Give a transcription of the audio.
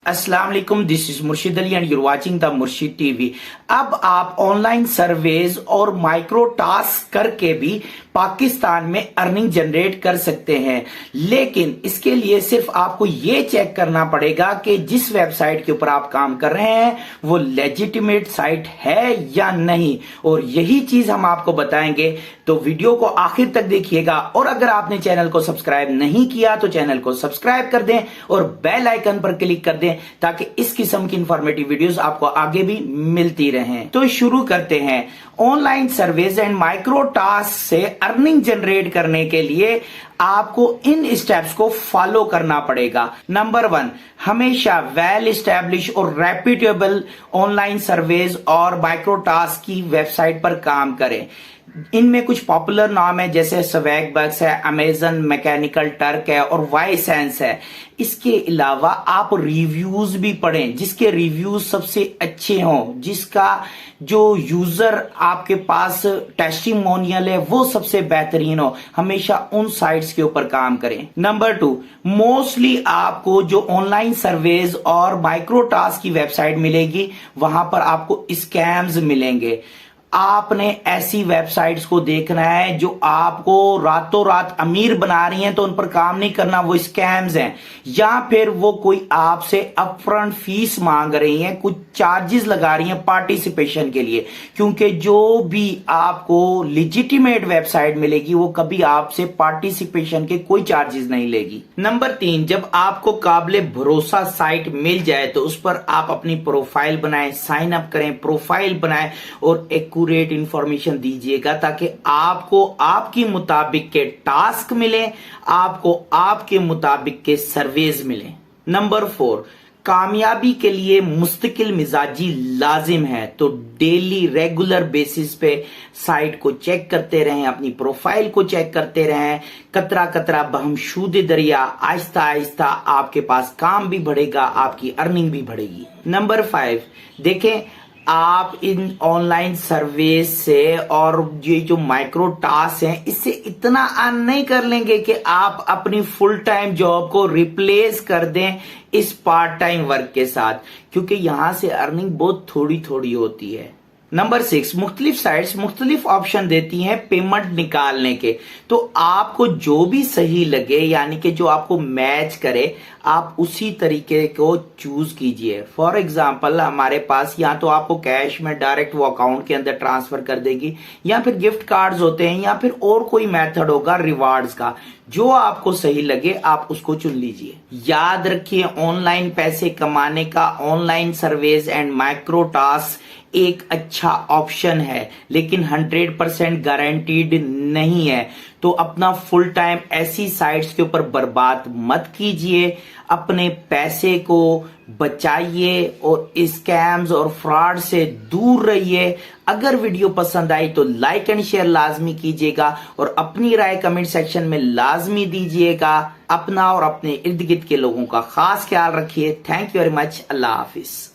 अस्सलाम वालेकुम, this is मुर्शिद Ali and your watching the मुर्शिद टीवी। अब आप ऑनलाइन सर्वेज और माइक्रो टास्क करके भी पाकिस्तान में अर्निंग जनरेट कर सकते हैं, लेकिन इसके लिए सिर्फ आपको ये चेक करना पड़ेगा कि जिस वेबसाइट के ऊपर आप काम कर रहे हैं वो लेजिटिमेट साइट है या नहीं, और यही चीज हम आपको बताएंगे। तो वीडियो को आखिर तक देखिएगा, और अगर आपने चैनल को सब्सक्राइब नहीं किया तो चैनल को सब्सक्राइब कर दें और बेल आइकन पर क्लिक कर दें ताकि इस किस्म की इंफॉर्मेटिव वीडियोस आपको आगे भी मिलती रहें। तो शुरू करते हैं। Online surveys and micro task से अर्निंग जनरेट करने के लिए आपको इन स्टेप्स को फॉलो करना पड़ेगा। नंबर 1, हमेशा वेल एस्टैब्लिश और रेप्यूटेबल ऑनलाइन सर्वेज और माइक्रो टास्क की वेबसाइट पर काम करें। इनमें कुछ पॉपुलर नाम है जैसे स्वैगबक्स है, अमेजन मैकेनिकल टर्क है और वाईसेंस है। इसके अलावा आप रिव्यूज भी पढ़ें, जिसके रिव्यूज सबसे अच्छे हों, जिसका जो यूजर आपके पास टेस्टिमोनियल है वो सबसे बेहतरीन हो। हमेशा उन साइट्स के ऊपर काम करें। नंबर 2, मोस्टली आपको जो ऑनलाइन सर्वेज और माइक्रो टास्क की वेबसाइट मिलेगी वहां पर आपको स्कैम्स मिलेंगे। आपने ऐसी वेबसाइट्स को देखना है जो आपको रातों रात अमीर बना रही हैं, तो उन पर काम नहीं करना, वो स्कैम्स हैं। या फिर वो कोई आपसे अपफ्रंट फीस मांग रही हैं, कुछ चार्जेस लगा रही हैं पार्टिसिपेशन के लिए, क्योंकि जो भी आपको लेजिटिमेट वेबसाइट मिलेगी वो कभी आपसे पार्टिसिपेशन के कोई चार्जेस नहीं लेगी। नंबर 3, जब आपको काबिले भरोसा साइट मिल जाए तो उस पर आप अपनी प्रोफाइल बनाएं, साइन अप करें, प्रोफाइल बनाएं और एक्यूरेट इंफॉर्मेशन दीजिएगा ताकि आपको आपकी मुताबिक के टास्क मिले, आपको आपके मुताबिक के सर्वेज मिले। नंबर 4, कामयाबी के लिए मुस्तकिल मिजाजी लाजिम है, तो डेली रेगुलर बेसिस पे साइट को चेक करते रहें, अपनी प्रोफाइल को चेक करते रहें। कतरा कतरा बहमशूद दरिया, आहिस्ता आहिस्ता आपके पास काम भी बढ़ेगा, आपकी अर्निंग भी बढ़ेगी। नंबर 5, देखें आप इन ऑनलाइन सर्विस से और ये जो माइक्रो टास्क हैं इससे इतना अर्न नहीं कर लेंगे कि आप अपनी फुल टाइम जॉब को रिप्लेस कर दें इस पार्ट टाइम वर्क के साथ, क्योंकि यहां से अर्निंग बहुत थोड़ी थोड़ी होती है। नंबर 6, मुख्तलिफ साइट्स मुख्तलिफ ऑप्शन देती हैं पेमेंट निकालने के, तो आपको जो भी सही लगे, यानी कि जो आपको मैच करे, आप उसी तरीके को चूज कीजिए। फॉर एग्जांपल हमारे पास या तो आपको कैश में डायरेक्ट वो अकाउंट के अंदर ट्रांसफर कर देगी, या फिर गिफ्ट कार्ड्स होते हैं, या फिर और कोई मेथड होगा रिवार्ड्स का। जो आपको सही लगे आप उसको चुन लीजिए। याद रखिए, ऑनलाइन पैसे कमाने का online surveys and micro task एक अच्छा ऑप्शन है, लेकिन 100% गारंटीड नहीं है। तो अपना फुल टाइम ऐसी साइट्स के ऊपर बर्बाद मत कीजिए, अपने पैसे को बचाइए और स्कैम्स और फ्रॉड से दूर रहिए। अगर वीडियो पसंद आई तो लाइक एंड शेयर लाजमी कीजिएगा और अपनी राय कमेंट सेक्शन में लाजमी दीजिएगा। अपना और अपने इर्द गिर्द के लोगों का खास ख्याल रखिए। Thank you very much. Allah Hafiz.